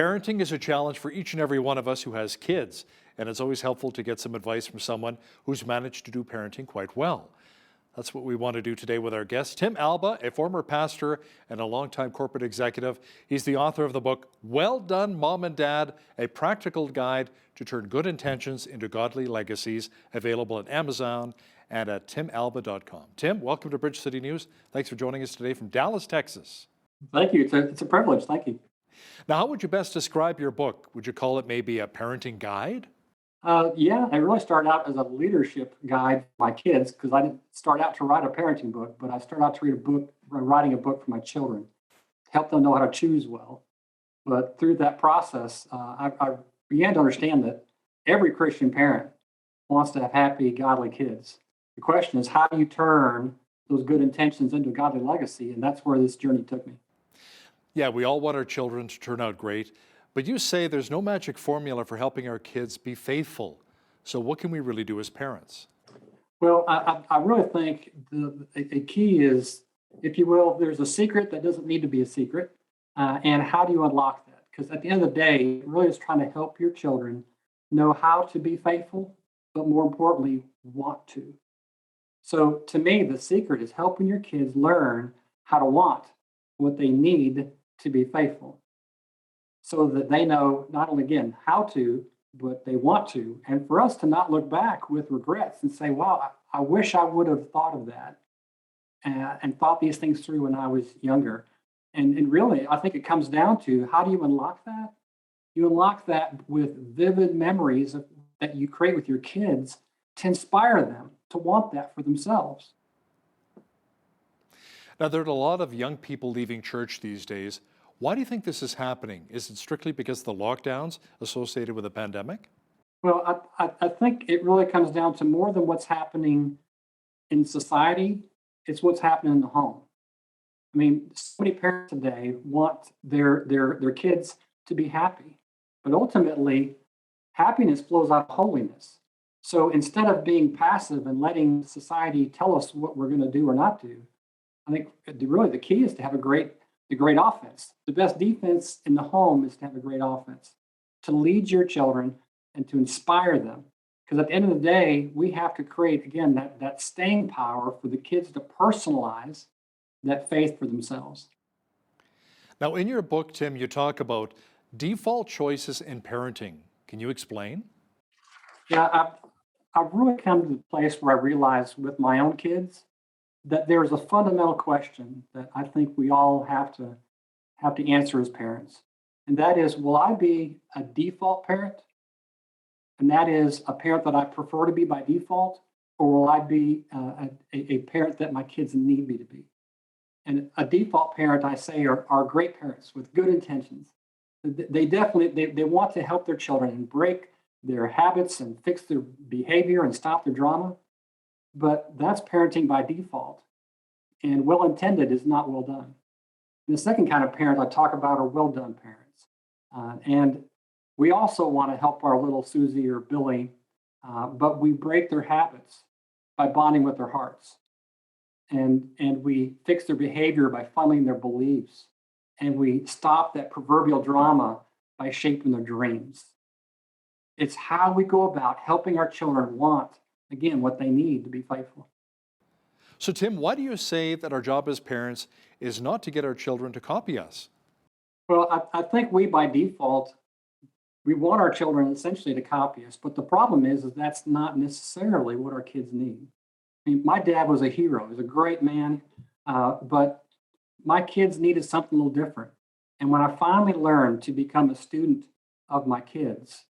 Parenting is a challenge for each and every one of us who has kids, and it's always helpful to get some advice from someone who's managed to do parenting quite well. That's what we want to do today with our guest, Tim Alba, a former pastor and a longtime corporate executive. He's the author of the book, Well Done, Mom and Dad, a practical guide to turn good intentions into godly legacies, available at Amazon and at timalba.com. Tim, welcome to Bridge City News. Thanks for joining us today from Dallas, Texas. Thank you. It's a privilege. Thank you. Now, how would you best describe your book? Would you call it maybe a parenting guide? Yeah, I really started out as a leadership guide for my kids because I didn't start out to write a parenting book, but I started out to writing a book for my children to help them know how to choose well. But through that process, I began to understand that every Christian parent wants to have happy, godly kids. The question is, how do you turn those good intentions into a godly legacy? And that's where this journey took me. Yeah, we all want our children to turn out great, but you say there's no magic formula for helping our kids be faithful. So what can we really do as parents? Well, I really think a key is, if you will, there's a secret that doesn't need to be a secret. And how do you unlock that? Because at the end of the day, it really is trying to help your children know how to be faithful, but more importantly, want to. So to me, the secret is helping your kids learn how to want what they need to be faithful, so that they know not only, again, how to, but they want to. And for us to not look back with regrets and say, wow, I wish I would have thought of that and thought these things through when I was younger. And really, I think it comes down to, how do you unlock that? You unlock that with vivid memories that you create with your kids to inspire them to want that for themselves. Now, there are a lot of young people leaving church these days. Why do you think this is happening? Is it strictly because of the lockdowns associated with the pandemic? Well, I think it really comes down to more than what's happening in society. It's what's happening in the home. I mean, so many parents today want their kids to be happy, but ultimately, happiness flows out of holiness. So instead of being passive and letting society tell us what we're going to do or not do, I think really the key is to have the great offense. The best defense in the home is to have a great offense, to lead your children and to inspire them. Because at the end of the day, we have to create, again, that staying power for the kids to personalize that faith for themselves. Now, in your book, Tim, you talk about default choices in parenting. Can you explain? Yeah, I've really come to the place where I realize with my own kids that there's a fundamental question that I think we all have to answer as parents. And that is, will I be a default parent? And that is a parent that I prefer to be by default, or will I be a parent that my kids need me to be? And a default parent, I say, are great parents with good intentions. They definitely they want to help their children and break their habits and fix their behavior and stop their drama. But that's parenting by default. And well intended is not well done. And the second kind of parent I talk about are well done parents. And we also want to help our little Susie or Billy, but we break their habits by bonding with their hearts. And we fix their behavior by funneling their beliefs. And we stop that proverbial drama by shaping their dreams. It's how we go about helping our children want, again, what they need to be faithful. So, Tim, why do you say that our job as parents is not to get our children to copy us? Well, I think we, by default, we want our children essentially to copy us. But the problem is that's not necessarily what our kids need. I mean, my dad was a hero. He was a great man, but my kids needed something a little different. And when I finally learned to become a student of my kids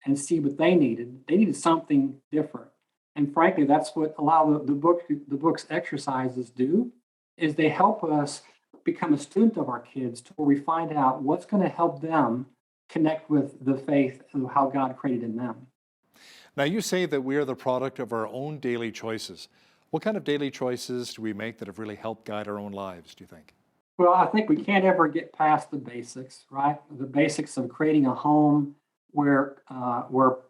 and see what they needed something different. And frankly, that's what a lot of the book's exercises do, is they help us become a student of our kids to where we find out what's going to help them connect with the faith and how God created in them. Now, you say that we are the product of our own daily choices. What kind of daily choices do we make that have really helped guide our own lives, do you think? Well, I think we can't ever get past the basics, right? The basics of creating a home where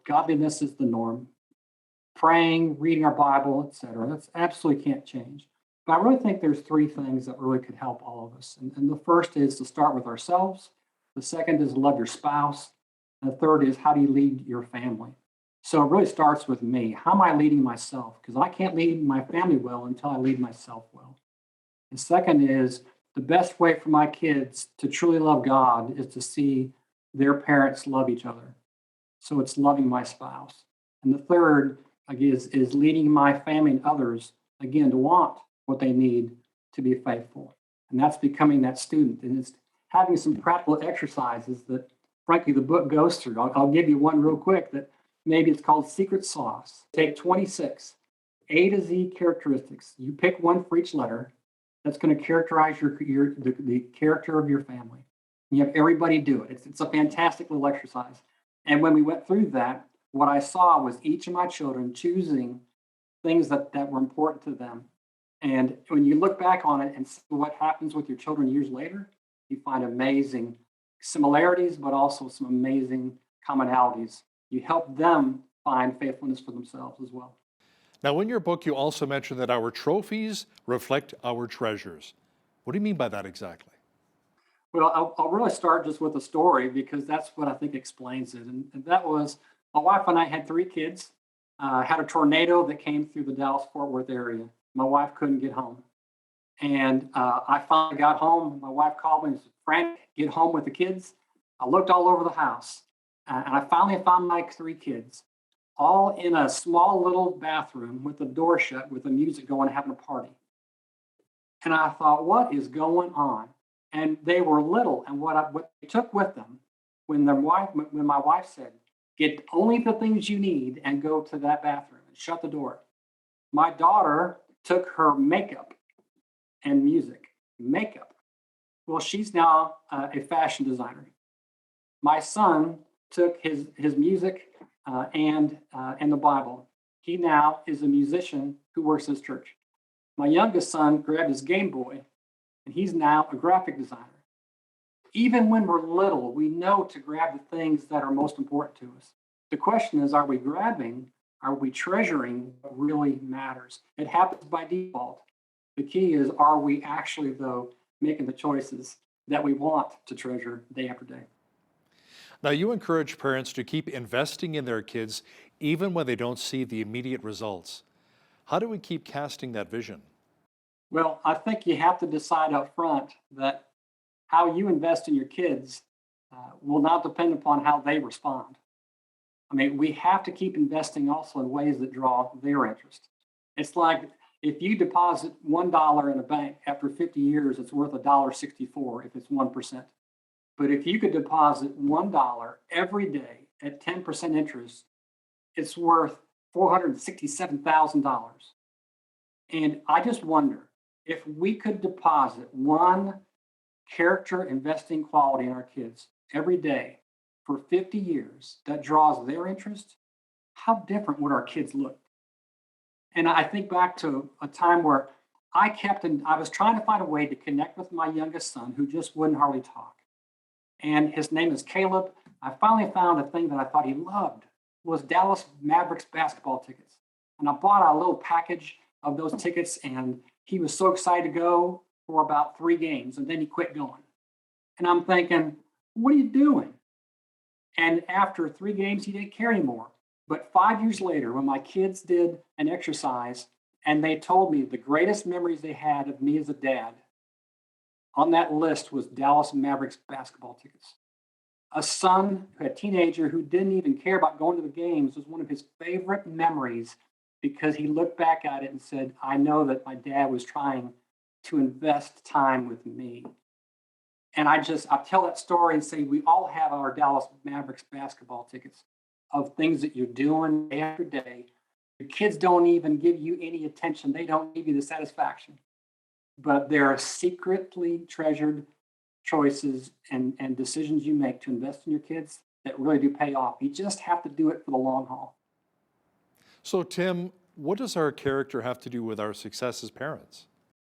godliness is the norm, praying, reading our Bible, etc. That's absolutely can't change. But I really think there's three things that really could help all of us. And the first is to start with ourselves. The second is love your spouse. And the third is how do you lead your family? So it really starts with me. How am I leading myself? Because I can't lead my family well until I lead myself well. The second is the best way for my kids to truly love God is to see their parents love each other. So it's loving my spouse. And the third is leading my family and others, again, to want what they need to be faithful. And that's becoming that student. And it's having some practical exercises that, frankly, the book goes through. I'll give you one real quick that maybe it's called Secret Sauce. Take 26 A to Z characteristics. You pick one for each letter that's going to characterize the character of your family. You have everybody do it. It's a fantastic little exercise. And when we went through that, what I saw was each of my children choosing things that were important to them. And when you look back on it and see what happens with your children years later, you find amazing similarities, but also some amazing commonalities. You help them find faithfulness for themselves as well. Now, in your book, you also mention that our trophies reflect our treasures. What do you mean by that exactly? Well, I'll really start just with a story because that's what I think explains it. And that was my wife and I had three kids, had a tornado that came through the Dallas Fort Worth area. My wife couldn't get home. And I finally got home. My wife called me and said, Frank, get home with the kids. I looked all over the house and I finally found my three kids, all in a small little bathroom with the door shut with the music going, having a party. And I thought, what is going on? And they were little. And what they took with them when my wife said, get only the things you need and go to that bathroom and shut the door. My daughter took her makeup and music. Makeup. Well, she's now a fashion designer. My son took his music and the Bible. He now is a musician who works at his church. My youngest son grabbed his Game Boy, and he's now a graphic designer. Even when we're little, we know to grab the things that are most important to us. The question is, are we grabbing? Are we treasuring what really matters? It happens by default. The key is, are we actually, though, making the choices that we want to treasure day after day? Now, you encourage parents to keep investing in their kids even when they don't see the immediate results. How do we keep casting that vision? Well, I think you have to decide up front that how you invest in your kids will not depend upon how they respond. I mean, we have to keep investing also in ways that draw their interest. It's like if you deposit $1 in a bank after 50 years, it's worth $1.64 if it's 1%. But if you could deposit $1 every day at 10% interest, it's worth $467,000. And I just wonder if we could deposit one character investing quality in our kids every day for 50 years that draws their interest, how different would our kids look? And I think back to a time where I was trying to find a way to connect with my youngest son who just wouldn't hardly talk. And his name is Caleb. I finally found a thing that I thought he loved was Dallas Mavericks basketball tickets. And I bought a little package of those tickets and he was so excited to go for about 3 games and then he quit going. And I'm thinking, what are you doing? And after 3 games, he didn't care anymore. But 5 years later, when my kids did an exercise and they told me the greatest memories they had of me as a dad, on that list was Dallas Mavericks basketball tickets. A teenager who didn't even care about going to the games was one of his favorite memories because he looked back at it and said, I know that my dad was trying to invest time with me. And I tell that story and say, we all have our Dallas Mavericks basketball tickets of things that you're doing day after day. Your kids don't even give you any attention. They don't give you the satisfaction. But there are secretly treasured choices and decisions you make to invest in your kids that really do pay off. You just have to do it for the long haul. So, Tim, what does our character have to do with our success as parents?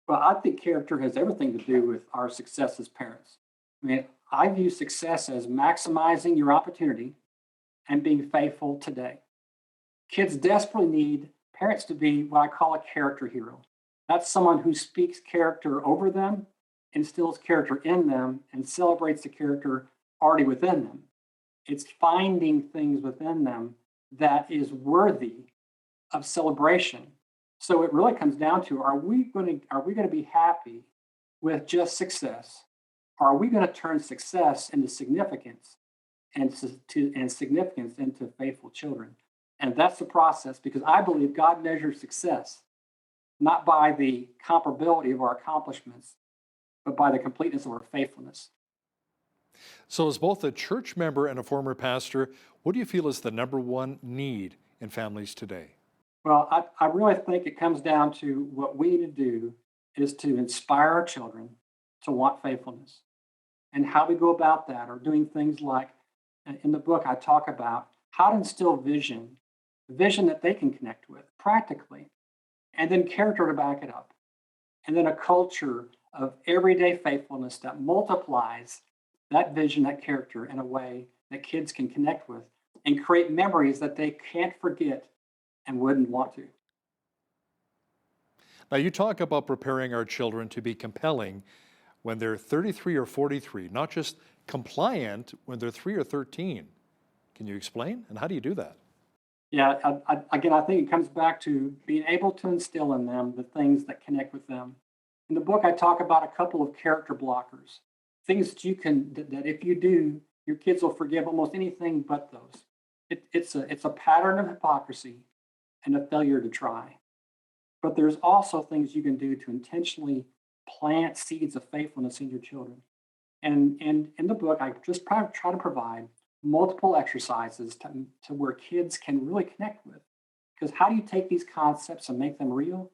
Well, I think character has everything to do with our success as parents. I mean, I view success as maximizing your opportunity and being faithful today. Kids desperately need parents to be what I call a character hero. That's someone who speaks character over them, instills character in them, and celebrates the character already within them. It's finding things within them that is worthy of celebration. So it really comes down to, are we going to be happy with just success? Or are we going to turn success into significance and significance into faithful children? And that's the process, because I believe God measures success not by the comparability of our accomplishments, but by the completeness of our faithfulness. So, as both a church member and a former pastor, what do you feel is the number one need in families today? Well, I really think it comes down to what we need to do is to inspire our children to want faithfulness. And how we go about that are doing things like, in the book, I talk about how to instill vision that they can connect with practically, and then character to back it up. And then a culture of everyday faithfulness that multiplies that vision, that character in a way that kids can connect with and create memories that they can't forget and wouldn't want to. Now, you talk about preparing our children to be compelling when they're 33 or 43, not just compliant when they're 3 or 13. Can you explain? And how do you do that? Yeah, again, I think it comes back to being able to instill in them the things that connect with them. In the book, I talk about a couple of character blockers, things that that if you do, your kids will forgive almost anything but those. It's a pattern of hypocrisy and a failure to try. But there's also things you can do to intentionally plant seeds of faithfulness in your children. And in the book, I just try to provide multiple exercises to where kids can really connect with. Because how do you take these concepts and make them real?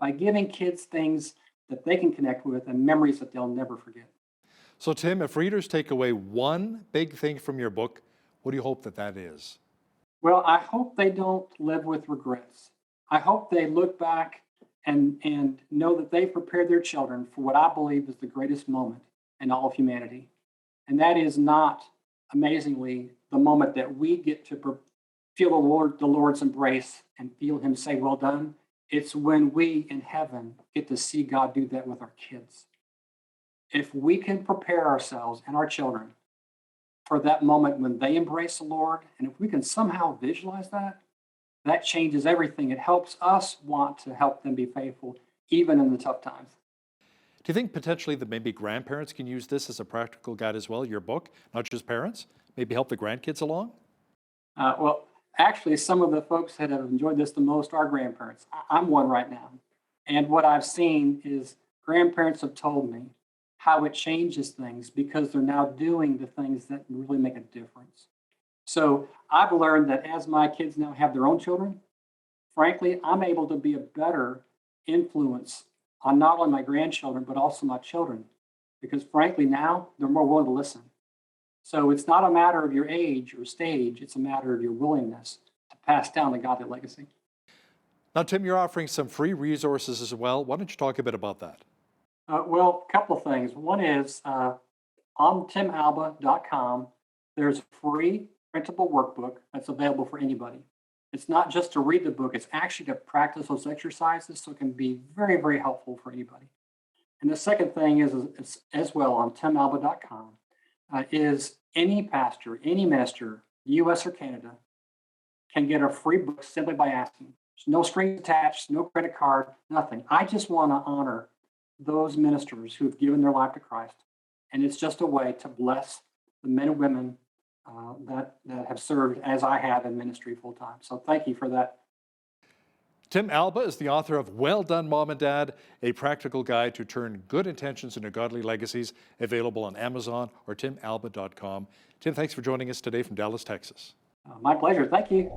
By giving kids things that they can connect with and memories that they'll never forget. So, Tim, if readers take away one big thing from your book, what do you hope that that is? Well, I hope they don't live with regrets. I hope they look back and know that they prepared their children for what I believe is the greatest moment in all of humanity. And that is not, amazingly, the moment that we get to feel the Lord's embrace and feel Him say, "Well done." It's when we in heaven get to see God do that with our kids. If we can prepare ourselves and our children for that moment when they embrace the Lord, and if we can somehow visualize that, that changes everything. It helps us want to help them be faithful, even in the tough times. Do you think potentially that maybe grandparents can use this as a practical guide as well, your book, not just parents? Maybe help the grandkids along? Well, actually, some of the folks that have enjoyed this the most are grandparents. I'm one right now. And what I've seen is grandparents have told me how it changes things because they're now doing the things that really make a difference. So I've learned that as my kids now have their own children, frankly, I'm able to be a better influence on not only my grandchildren, but also my children. Because frankly, now they're more willing to listen. So it's not a matter of your age or stage, it's a matter of your willingness to pass down the godly legacy. Now, Tim, you're offering some free resources as well. Why don't you talk a bit about that? Well, a couple of things. One is on timalba.com, there's a free printable workbook that's available for anybody. It's not just to read the book, it's actually to practice those exercises, so it can be very, very helpful for anybody. And the second thing is as well on timalba.com, is any pastor, any minister, US or Canada, can get a free book simply by asking. There's no strings attached, no credit card, nothing. I just want to honor those ministers who have given their life to Christ. And it's just a way to bless the men and women that have served as I have in ministry full time. So thank you for that. Tim Alba is the author of Well Done, Mom and Dad, a practical guide to turn good intentions into godly legacies, available on Amazon or timalba.com. Tim, thanks for joining us today from Dallas, Texas. My pleasure. Thank you.